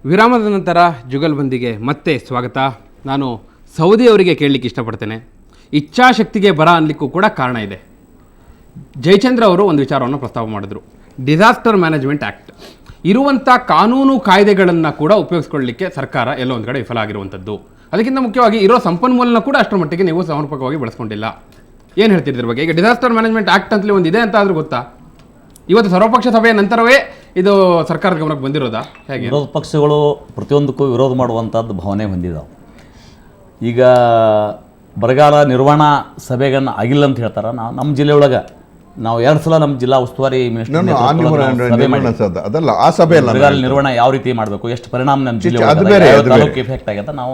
ವಿರಾಮದ ನಂತರ ಜುಗಲ್ಬಂದಿಗೆ ಮತ್ತೆ ಸ್ವಾಗತ. ನಾನು ಸೌದಿ ಅವರಿಗೆ ಕೇಳಲಿಕ್ಕೆ ಇಷ್ಟಪಡ್ತೇನೆ. ಇಚ್ಛಾಶಕ್ತಿಗೆ ಬರ ಅನ್ನಲಿಕ್ಕೂ ಕೂಡ ಕಾರಣ ಇದೆ. ಜಯಚಂದ್ರ ಅವರು ಒಂದು ವಿಚಾರವನ್ನು ಪ್ರಸ್ತಾವ ಮಾಡಿದ್ರು. ಡಿಸಾಸ್ಟರ್ ಮ್ಯಾನೇಜ್ಮೆಂಟ್ ಆ್ಯಕ್ಟ್ ಇರುವಂಥ ಕಾನೂನು ಕಾಯ್ದೆಗಳನ್ನು ಕೂಡ ಉಪಯೋಗಿಸ್ಕೊಳ್ಳಲಿಕ್ಕೆ ಸರ್ಕಾರ ಎಲ್ಲೋ ಒಂದು ಕಡೆ ವಿಫಲ ಆಗಿರುವಂಥದ್ದು. ಅದಕ್ಕಿಂತ ಮುಖ್ಯವಾಗಿ ಇರೋ ಸಂಪನ್ಮೂಲನ ಕೂಡ ಅಷ್ಟರ ಮಟ್ಟಿಗೆ ನೀವು ಸಮರ್ಪಕವಾಗಿ ಬಳಸ್ಕೊಂಡಿಲ್ಲ. ಏನು ಹೇಳ್ತಿದ್ರ ಬಗ್ಗೆ? ಈಗ ಡಿಸಾಸ್ಟರ್ ಮ್ಯಾನೇಜ್ಮೆಂಟ್ ಆ್ಯಕ್ಟ್ ಅಂತಲೇ ಒಂದು ಇದೆ ಅಂತ ಆದರೂ ಗೊತ್ತಾ? ಇವತ್ತು ಸರ್ವಪಕ್ಷ ಸಭೆಯ ನಂತರವೇ ಇದು ಸರ್ಕಾರದ ಗಮನಕ್ಕೆ ಬಂದಿರೋದಾ? ಹೇಗೆ ವಿರೋಧ ಪಕ್ಷಗಳು ಪ್ರತಿಯೊಂದಕ್ಕೂ ವಿರೋಧ ಮಾಡುವಂಥದ್ದು ಭಾವನೆ ಹೊಂದಿದಾವೆ. ಈಗ ಬರಗಾಲ ನಿರ್ವಹಣಾ ಸಭೆಗಳನ್ನ ಆಗಿಲ್ಲ ಅಂತ ಹೇಳ್ತಾರೆ. ನಮ್ಮ ಜಿಲ್ಲೆಯೊಳಗೆ ನಾವು 2 ಸಲ ನಮ್ಮ ಜಿಲ್ಲಾ ಉಸ್ತುವಾರಿ ಅದಲ್ಲ ಆ ಸಭೆ ಬರಗಾಲ ನಿರ್ವಹಣೆ ಯಾವ ರೀತಿ ಮಾಡಬೇಕು, ಎಷ್ಟು ಪರಿಣಾಮ ನಮ್ಮ ಜಿಲ್ಲೆ ಎಫೆಕ್ಟ್ ಆಗುತ್ತೆ. ನಾವು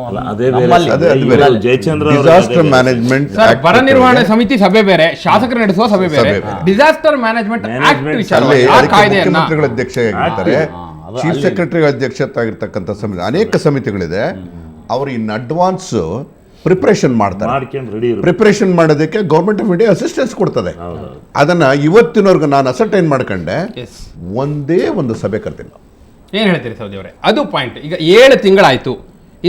ಡಿಸಾಸ್ಟರ್ ಮ್ಯಾನೇಜ್ಮೆಂಟ್ ಬರ ನಿರ್ವಹಣೆ ಸಮಿತಿ ಸಭೆ ಬೇರೆ, ಶಾಸಕರು ನಡೆಸುವ ಸಭೆ ಬೇರೆ. ಡಿಸಾಸ್ಟರ್ ಮ್ಯಾನೇಜ್ಮೆಂಟ್ ಮುಖ್ಯಮಂತ್ರಿಗಳ ಅಧ್ಯಕ್ಷರಾಗಿರ್ತಾರೆ, ಚೀಫ್ ಸೆಕ್ರೆಟರಿ ಅಧ್ಯಕ್ಷತೆ ಆಗಿರ್ತಕ್ಕಂಥ ಸಮಿತಿ, ಅನೇಕ ಸಮಿತಿಗಳಿದೆ. ಅವರು ಇನ್ ಅಡ್ವಾನ್ಸ್ ಪ್ರಿಪರೇಷನ್ ಮಾಡ್ತಾರೆ. ಪ್ರಿಪರೇಷನ್ ಮಾಡೋದಕ್ಕೆ ಗೌರ್ಮೆಂಟ್ ಆಫ್ ಇಂಡಿಯಾ ಅಸಿಸ್ಟೆನ್ಸ್ ಕೊಡ್ತದೆ. ಅದನ್ನ ಇವತ್ತಿನವರೆಗೂ ನಾನು ಅಸರ್ಟೈನ್ ಮಾಡ್ಕೊಂಡೆ ಒಂದೇ ಒಂದು ಸಭೆ ಕರ್ತಿಲ್ಲ. ಏನ್ ಹೇಳ್ತೀರಿ ಸೌದಿ ಅವರೇ? ಅದು ಪಾಯಿಂಟ್. ಈಗ 7 ತಿಂಗಳಾಯ್ತು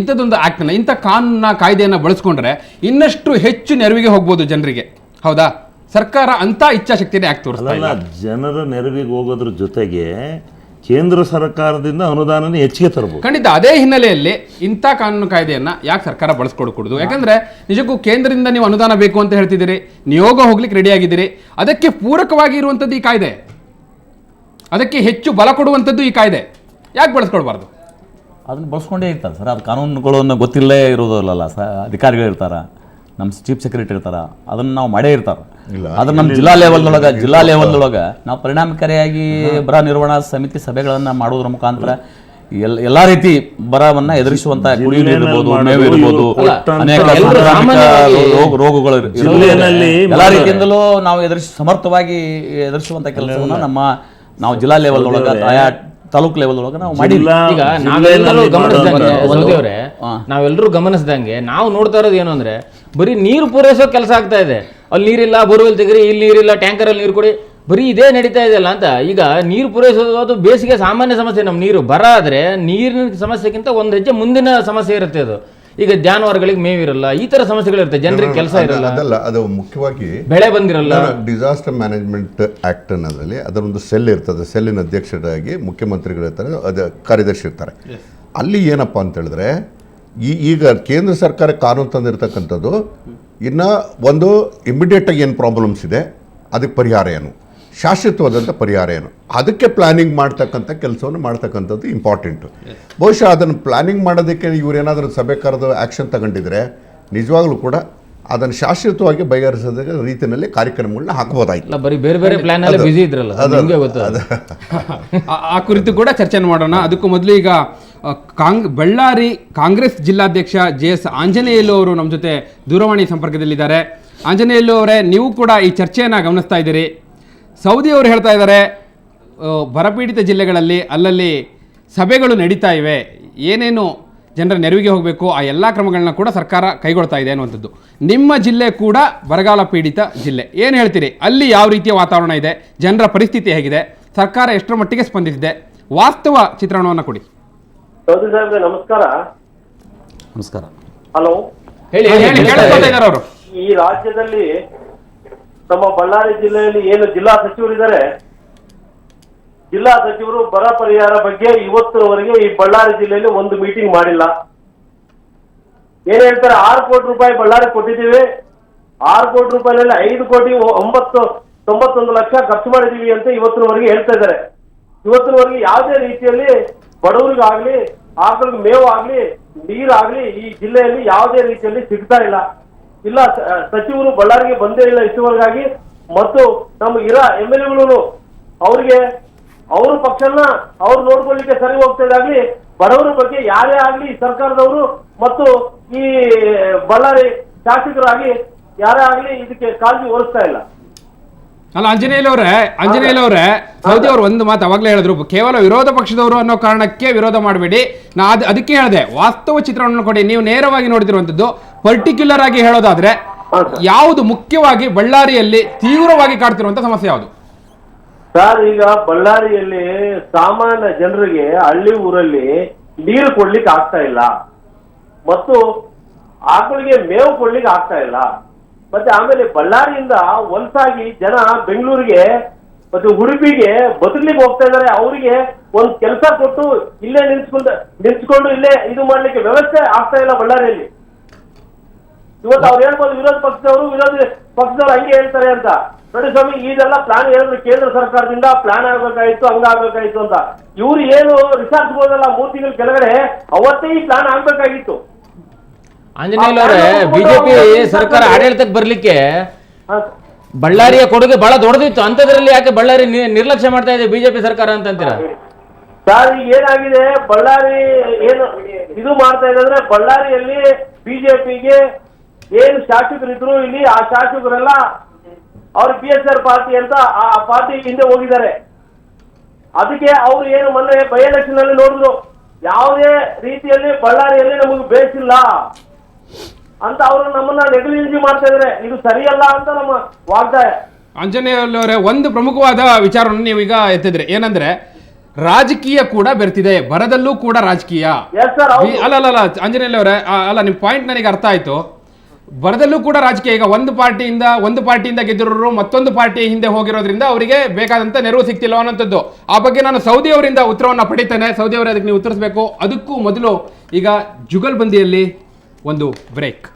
ಇಂಥದ್ದೊಂದು ಆಕ್ಟ್ನ, ಇಂಥ ಕಾನೂನ ಕಾಯ್ದೆಯನ್ನು ಬಳಸ್ಕೊಂಡ್ರೆ ಇನ್ನಷ್ಟು ಹೆಚ್ಚು ನೆರವಿಗೆ ಹೋಗ್ಬೋದು ಜನರಿಗೆ. ಹೌದಾ? ಸರ್ಕಾರ ಅಂತ ಇಚ್ಛಾಶಕ್ತಿನೇ ಆಕ್ಟ್ ತೋರಿಸ್ತಲ್ಲ. ಜನರ ನೆರವಿಗೆ ಹೋಗೋದ್ರ ಜೊತೆಗೆ ಕೇಂದ್ರ ಸರ್ಕಾರದಿಂದ ಅನುದಾನ ಹೆಚ್ಚಿಗೆ ತರಬಹುದು. ಖಂಡಿತ. ಅದೇ ಹಿನ್ನೆಲೆಯಲ್ಲಿ ಇಂಥ ಕಾನೂನು ಕಾಯ್ದೆಯನ್ನ ಯಾಕೆ ಸರ್ಕಾರ ಬಳಸ್ಕೊಡ್ಕೊಡುದು? ಯಾಕಂದ್ರೆ ನಿಜಕ್ಕೂ ಕೇಂದ್ರದಿಂದ ನೀವು ಅನುದಾನ ಬೇಕು ಅಂತ ಹೇಳ್ತಿದ್ದೀರಿ, ನಿಯೋಗ ಹೋಗ್ಲಿಕ್ಕೆ ರೆಡಿ ಆಗಿದ್ದೀರಿ. ಅದಕ್ಕೆ ಪೂರಕವಾಗಿ ಇರುವಂಥದ್ದು ಈ ಕಾಯ್ದೆ, ಅದಕ್ಕೆ ಹೆಚ್ಚು ಬಲ ಕೊಡುವಂಥದ್ದು ಈ ಕಾಯ್ದೆ. ಯಾಕೆ ಬಳಸ್ಕೊಡ್ಬಾರ್ದು? ಅದನ್ನು ಬಳಸ್ಕೊಂಡೇ ಇರ್ತಾರೆ ಸರ್. ಅದು ಕಾನೂನುಗಳನ್ನು ಗೊತ್ತಿಲ್ಲೇ ಇರೋದಿಲ್ಲಲ್ಲ. ಅಧಿಕಾರಿಗಳು ಇರ್ತಾರೆ, ನಮ್ಮ ಚೀಫ್ ಸೆಕ್ರೆಟರಿ ಇರ್ತಾರೆ, ಅದನ್ನು ನಾವು ಮಾಡೇ ಇರ್ತಾರೆ. ಆದ್ರೆ ನಮ್ಮ ಜಿಲ್ಲಾ ಲೆವೆಲ್ದೊಳಗೆ ನಾವು ಪರಿಣಾಮಕಾರಿಯಾಗಿ ಬರ ನಿರ್ವಹಣಾ ಸಮಿತಿ ಸಭೆಗಳನ್ನು ಮಾಡೋದ್ರ ಮುಖಾಂತರ ಎಲ್ಲಾ ರೀತಿ ಬರವನ್ನ ಎದುರಿಸುವಂತ ಕುಡಿಯುವ ನೀರು ಇರ್ಬೋದು, ಮೇವು ಇರ್ಬೋದು, ಅನೇಕ ರೋಗಗಳು ಎಲ್ಲಾ ರೀತಿಯಿಂದಲೂ ನಾವು ಸಮರ್ಥವಾಗಿ ಎದುರಿಸುವಂತ ಕೆಲಸವನ್ನ ನಾವು ಜಿಲ್ಲಾ ಲೆವೆಲ್ ಒಳಗ, ಆಯಾ ತಾಲೂಕ್ ಲೆವೆಲ್ ಒಳಗೆ ನಾವು ಮಾಡಿಲ್ಲ. ಈಗ ನಾವೆಲ್ಲರೂ ಗಮನಿಸಿದಂಗೆ ನಾವು ನೋಡ್ತಾ ಇರೋದು ಏನು ಅಂದ್ರೆ, ಬರೀ ನೀರು ಪೂರೈಸೋ ಕೆಲಸ ಆಗ್ತಾ ಇದೆ. ಅಲ್ಲಿ ನೀರಿಲ್ಲ, ಬೋರ್ವೆಲ್ ತೆಗ್ರಿ, ಇಲ್ಲಿ ನೀರಿಲ್ಲ, ಟ್ಯಾಂಕರಲ್ಲಿ ನೀರು ಕೊಡಿ, ಬರೀ ಇದೇ ನಡೀತಾ ಇದೆಯಲ್ಲ ಅಂತ. ಈಗ ನೀರು ಪೂರೈಸೋದು ಅದು ಬೇಸಿಗೆ ಸಾಮಾನ್ಯ ಸಮಸ್ಯೆ. ನಮ್ಮ ನೀರು ಬರ ಆದರೆ ನೀರಿನ ಸಮಸ್ಯೆಗಿಂತ ಒಂದು ಹೆಜ್ಜೆ ಮುಂದಿನ ಸಮಸ್ಯೆ ಇರುತ್ತೆ. ಅದು ಈಗ ಜಾನುವಾರುಗಳಿಗೆ ಮೇವಿರಲ್ಲ, ಈ ತರ ಸಮಸ್ಯೆಗಳಿರುತ್ತೆ, ಜನರಿಗೆ ಕೆಲಸ ಇರಲ್ಲ. ಅದಲ್ಲ, ಅದು ಮುಖ್ಯವಾಗಿ ಬೆಳೆ ಬಂದಿರಲ್ಲ. ಡಿಸಾಸ್ಟರ್ ಮ್ಯಾನೇಜ್ಮೆಂಟ್ ಆಕ್ಟ್ ಅನ್ನೋದ್ರಲ್ಲಿ ಅದರೊಂದು ಸೆಲ್ ಇರ್ತದೆ. ಸೆಲ್ಲಿನ ಅಧ್ಯಕ್ಷರಾಗಿ ಮುಖ್ಯಮಂತ್ರಿಗಳು ಇರ್ತಾರೆ, ಕಾರ್ಯದರ್ಶಿ ಇರ್ತಾರೆ. ಅಲ್ಲಿ ಏನಪ್ಪಾ ಅಂತ ಹೇಳಿದ್ರೆ, ಈಗ ಕೇಂದ್ರ ಸರ್ಕಾರ ಕಾನೂನು ತಂದಿರತಕ್ಕಂಥದ್ದು ಇನ್ನು ಒಂದು ಇಮಿಡಿಯೇಟ್ ಆಗಿ ಏನು ಪ್ರಾಬ್ಲಮ್ಸ್ ಇದೆ ಅದಕ್ಕೆ ಪರಿಹಾರ ಏನು, ಶಾಶ್ವತವಾದಂಥ ಪರಿಹಾರ ಏನು, ಅದಕ್ಕೆ ಪ್ಲಾನಿಂಗ್ ಮಾಡ್ತಕ್ಕಂಥ ಕೆಲಸವನ್ನು ಮಾಡ್ತಕ್ಕಂಥದ್ದು ಇಂಪಾರ್ಟೆಂಟು. ಬಹುಶಃ ಅದನ್ನು ಪ್ಲಾನಿಂಗ್ ಮಾಡೋದಕ್ಕೆ ಇವರೇನಾದರೂ ಸಭೆ ಕರೆದು ಆ್ಯಕ್ಷನ್ ತಗೊಂಡಿದ್ರೆ ನಿಜವಾಗ್ಲೂ ಕೂಡ ಅದನ್ನು ಶಾಶ್ವತವಾಗಿ ಬಗೆಹರಿಸೋದ ರೀತಿಯಲ್ಲಿ ಕಾರ್ಯಕ್ರಮಗಳನ್ನ ಹಾಕ್ಬೋದಾಯ್ತು. ಬರೀ ಬೇರೆ ಬೇರೆ ಪ್ಲಾನ್ ಅಲ್ಲಿ ಬಿಸಿ ಇದ್ರಲ್ಲ, ಆ ಕುರಿತು ಕೂಡ ಚರ್ಚೆ ಮಾಡೋಣ. ಅದಕ್ಕೂ ಮೊದಲು ಈಗ ಬಳ್ಳಾರಿ ಕಾಂಗ್ರೆಸ್ ಜಿಲ್ಲಾಧ್ಯಕ್ಷ JS ಆಂಜನೇಯಲು ಅವರು ನಮ್ಮ ಜೊತೆ ದೂರವಾಣಿ ಸಂಪರ್ಕದಲ್ಲಿದ್ದಾರೆ. ಆಂಜನೇಯಲು ಅವರೇ, ನೀವು ಕೂಡ ಈ ಚರ್ಚೆಯನ್ನು ಗಮನಿಸ್ತಾ ಇದ್ದೀರಿ. ಸೌದಿ ಅವರು ಹೇಳ್ತಾ ಇದ್ದಾರೆ, ಬರಪೀಡಿತ ಜಿಲ್ಲೆಗಳಲ್ಲಿ ಅಲ್ಲಲ್ಲಿ ಸಭೆಗಳು ನಡೀತಾ ಇವೆ, ಏನೇನು ಜನರ ನೆರವಿಗೆ ಹೋಗಬೇಕು ಆ ಎಲ್ಲ ಕ್ರಮಗಳನ್ನ ಕೂಡ ಸರ್ಕಾರ ಕೈಗೊಳ್ತಾ ಇದೆ ಅನ್ನುವಂಥದ್ದು. ನಿಮ್ಮ ಜಿಲ್ಲೆ ಕೂಡ ಬರಗಾಲ ಪೀಡಿತ ಜಿಲ್ಲೆ. ಏನು ಹೇಳ್ತೀರಿ? ಅಲ್ಲಿ ಯಾವ ರೀತಿಯ ವಾತಾವರಣ ಇದೆ, ಜನರ ಪರಿಸ್ಥಿತಿ ಹೇಗಿದೆ, ಸರ್ಕಾರ ಎಷ್ಟರ ಮಟ್ಟಿಗೆ ಸ್ಪಂದಿಸಿದೆ, ವಾಸ್ತವ ಚಿತ್ರಣವನ್ನು ಕೊಡಿ. ಚೌಧರಿ ಸಾಹೇಬ್ರೆ ನಮಸ್ಕಾರ. ನಮಸ್ಕಾರ. ಹಲೋ, ಹೇಳಿ. ಅವರು ಈ ರಾಜ್ಯದಲ್ಲಿ ನಮ್ಮ ಬಳ್ಳಾರಿ ಜಿಲ್ಲೆಯಲ್ಲಿ ಏನು ಜಿಲ್ಲಾ ಸಚಿವರಿದ್ದಾರೆ, ಜಿಲ್ಲಾ ಸಚಿವರು ಬರ ಪರಿಹಾರ ಬಗ್ಗೆ ಇವತ್ತಿನವರೆಗೆ ಈ ಬಳ್ಳಾರಿ ಜಿಲ್ಲೆಯಲ್ಲಿ ಒಂದು ಮೀಟಿಂಗ್ ಮಾಡಿಲ್ಲ. ಏನ್ ಹೇಳ್ತಾರೆ, 6 ಕೋಟಿ ರೂಪಾಯಿ ಬಳ್ಳಾರಿ ಕೊಟ್ಟಿದ್ದೀವಿ, 6 ಕೋಟಿ ರೂಪಾಯಿನಲ್ಲಿ 5,91 ಲಕ್ಷ ಖರ್ಚು ಮಾಡಿದೀವಿ ಅಂತ ಇವತ್ತಿನವರೆಗೆ ಹೇಳ್ತಾ ಇದ್ದಾರೆ. ಇವತ್ತಿನವರೆಗೆ ಯಾವುದೇ ರೀತಿಯಲ್ಲಿ ಬಡವರಿಗಾಗ್ಲಿ, ಆಕಳಿಗೆ ಮೇವು ಆಗ್ಲಿ, ನೀರಾಗ್ಲಿ ಈ ಜಿಲ್ಲೆಯಲ್ಲಿ ಯಾವುದೇ ರೀತಿಯಲ್ಲಿ ಸಿಗ್ತಾ ಇಲ್ಲ. ಸಚಿವರು ಬಳ್ಳಾರಿಗೆ ಬಂದೇ ಇಲ್ಲ ಇಷ್ಟವರೆಗಾಗಿ. ಮತ್ತು ನಮ್ಮ MLA ಅವ್ರಿಗೆ ಅವ್ರ ಪಕ್ಷನ ಅವ್ರು ನೋಡ್ಕೊಳ್ಳಿಕ್ಕೆ ಸರಿ ಹೋಗ್ತಾ ಇದ್ದಾಗ್ಲಿ, ಬಡವರ ಬಗ್ಗೆ ಯಾರೇ ಆಗ್ಲಿ ಸರ್ಕಾರದವರು ಮತ್ತು ಈ ಬಳ್ಳಾರಿ ಶಾಸಕರಾಗಿ ಯಾರೇ ಆಗ್ಲಿ ಇದಕ್ಕೆ ಕಾಳಜಿ ವಹಿಸ್ತಾ ಇಲ್ಲ. ಅಲ್ಲ ಆಂಜನೇಯಲವ್ರೆ, ಸೌದಿ ಅವರು ಒಂದು ಮಾತು ಅವಾಗಲೇ ಹೇಳಿದ್ರು, ಕೇವಲ ವಿರೋಧ ಪಕ್ಷದವರು ಅನ್ನೋ ಕಾರಣಕ್ಕೆ ವಿರೋಧ ಮಾಡಬೇಡಿ. ಅದಕ್ಕೆ ಹೇಳಿದೆ, ವಾಸ್ತವ ಚಿತ್ರಣವನ್ನು ಕೊಡಿ. ನೀವು ನೇರವಾಗಿ ನೋಡ್ತಿರುವಂತದ್ದು, ಪರ್ಟಿಕ್ಯುಲರ್ ಆಗಿ ಹೇಳೋದಾದ್ರೆ ಯಾವುದು ಮುಖ್ಯವಾಗಿ ಬಳ್ಳಾರಿಯಲ್ಲಿ ತೀವ್ರವಾಗಿ ಕಾಡ್ತಿರುವಂತ ಸಮಸ್ಯೆ ಯಾವುದು? ಸರ್, ಈಗ ಬಳ್ಳಾರಿಯಲ್ಲಿ ಸಾಮಾನ್ಯ ಜನರಿಗೆ ಹಳ್ಳಿ ಊರಲ್ಲಿ ನೀರು ಕೊಡ್ಲಿಕ್ಕೆ ಆಗ್ತಾ ಇಲ್ಲ, ಮತ್ತು ಆಕಳಿಗೆ ಮೇವು ಕೊಡ್ಲಿಕ್ಕೆ ಆಗ್ತಾ ಇಲ್ಲ. ಮತ್ತೆ ಆಮೇಲೆ ಬಳ್ಳಾರಿಯಿಂದ ವಲಸಾಗಿ ಜನ ಬೆಂಗಳೂರಿಗೆ ಮತ್ತೆ ಉಡುಪಿಗೆ ಬದುಕ್ಲಿಕ್ಕೆ ಹೋಗ್ತಾ ಇದಾರೆ. ಅವರಿಗೆ ಒಂದು ಕೆಲಸ ಕೊಟ್ಟು ಇಲ್ಲೇ ನಿಲ್ಸ್ಕೊಂಡು ಇಲ್ಲೇ ಇದು ಮಾಡ್ಲಿಕ್ಕೆ ವ್ಯವಸ್ಥೆ ಆಗ್ತಾ ಇಲ್ಲ ಬಳ್ಳಾರಿಯಲ್ಲಿ. ಇವತ್ತು ಅವ್ರು ಹೇಳ್ಬೋದು ವಿರೋಧ ಪಕ್ಷದವರು ಹಂಗೆ ಹೇಳ್ತಾರೆ ಅಂತ. ನೋಡಿ ಸ್ವಾಮಿ, ಇದೆಲ್ಲ ಪ್ಲಾನ್ ಹೇಳಿದ್ರು ಕೇಂದ್ರ ಸರ್ಕಾರದಿಂದ ಪ್ಲಾನ್ ಆಗ್ಬೇಕಾಯ್ತು, ಹಂಗಾಗ್ಬೇಕಾಯ್ತು ಅಂತ. ಇವ್ರು ಏನು ರಿಸರ್ಚ್ ಹೋದಲ್ಲ 3 ತಿಂಗಳ ಕೆಳಗಡೆ, ಅವತ್ತೇ ಈ ಪ್ಲಾನ್ ಆಗ್ಬೇಕಾಗಿತ್ತು. ಆಂಜನೇಯ ಅವರೇ, ಬಿಜೆಪಿ ಸರ್ಕಾರ ಆಡಳಿತಕ್ಕೆ ಬರ್ಲಿಕ್ಕೆ ಹಾ, ಬಳ್ಳಾರಿಯ ಕೊಡುಗೆ ಬಹಳ ದೊಡ್ಡದಿತ್ತು. ಅಂತದ್ರಲ್ಲಿ ಯಾಕೆ ಬಳ್ಳಾರಿ ನಿರ್ಲಕ್ಷ್ಯ ಮಾಡ್ತಾ ಇದೆ ಬಿಜೆಪಿ ಸರ್ಕಾರ ಅಂತ ಅಂತೀರಾ? ಸರ್, ಈಗ ಏನಾಗಿದೆ, ಬಳ್ಳಾರಿ ಏನು ಇದು ಮಾಡ್ತಾ ಇದ್ರೆ, ಬಳ್ಳಾರಿಯಲ್ಲಿ ಬಿಜೆಪಿಗೆ ಏನು ಶಾಸಕರಿದ್ರು ಇಲ್ಲಿ, ಆ ಶಾಸಕರೆಲ್ಲ ಅವ್ರ PSR ಪಾರ್ಟಿ ಅಂತ ಆ ಪಾರ್ಟಿ ಹಿಂದೆ ಹೋಗಿದ್ದಾರೆ. ಅದಕ್ಕೆ ಅವ್ರು ಏನು ಮೊನ್ನೆ ಬೈ ಎಲೆಕ್ಷನ್ ಅಲ್ಲಿ ನೋಡಿದ್ರು, ಯಾವುದೇ ರೀತಿಯಲ್ಲಿ ಬಳ್ಳಾರಿಯಲ್ಲಿ ನಮಗೆ ಬೇಸಿಲ್ಲ ಅಂತ ಅವರು ನಮ್ಮನ್ನ ನೆಗ್ಲಿಜೆನ್ಸಿ ಮಾಡ್ತಾ ಇದ್ದಾರೆ. ಇದು ಸರಿಯಲ್ಲ ಅಂತ ನಮ್ಮ ವಾಗ್ದಾಯ. ಆಂಜನೇಯ ಅವರೇ, ಒಂದು ಪ್ರಮುಖವಾದ ವಿಚಾರವನ್ನು ನೀವೀಗ ಎತ್ತಿದ್ರೆ ಏನಂದ್ರೆ ರಾಜಕೀಯ ಕೂಡ ಬೆರ್ತಿದೆ, ಬರದಲ್ಲೂ ಕೂಡ ರಾಜಕೀಯ. ಎಸ್ ಸರ್, ಅಲ್ಲ ಆಂಜನೇಯ ಅವರೇ, ಅಲ್ಲ ನಿಮ್ಮ ಪಾಯಿಂಟ್ ನನಗೆ ಅರ್ಥ ಆಯ್ತು. ಬರದಲ್ಲೂ ಕೂಡ ರಾಜಕೀಯ. ಈಗ ಒಂದು ಪಾರ್ಟಿಯಿಂದ ಗೆದ್ದಿರೋರು ಮತ್ತೊಂದು ಪಾರ್ಟಿ ಹಿಂದೆ ಹೋಗಿರೋದ್ರಿಂದ ಅವರಿಗೆ ಬೇಕಾದಂತ ನೆರವು ಸಿಗ್ತಿಲ್ಲ ಅನ್ನೋಂಥದ್ದು. ಆ ಬಗ್ಗೆ ನಾನು ಸೌದಿ ಅವರಿಂದ ಉತ್ತರವನ್ನು ಪಡಿತೇನೆ. ಸೌದಿ ಅವರೇ, ಅದಕ್ಕೆ ನೀವು ಉತ್ತರಿಸಬೇಕು. ಅದಕ್ಕೂ ಮೊದಲು ಈಗ ಜುಗಲ್ಬಂದಿಯಲ್ಲಿ ಒಂದು ಬ್ರೇಕ್.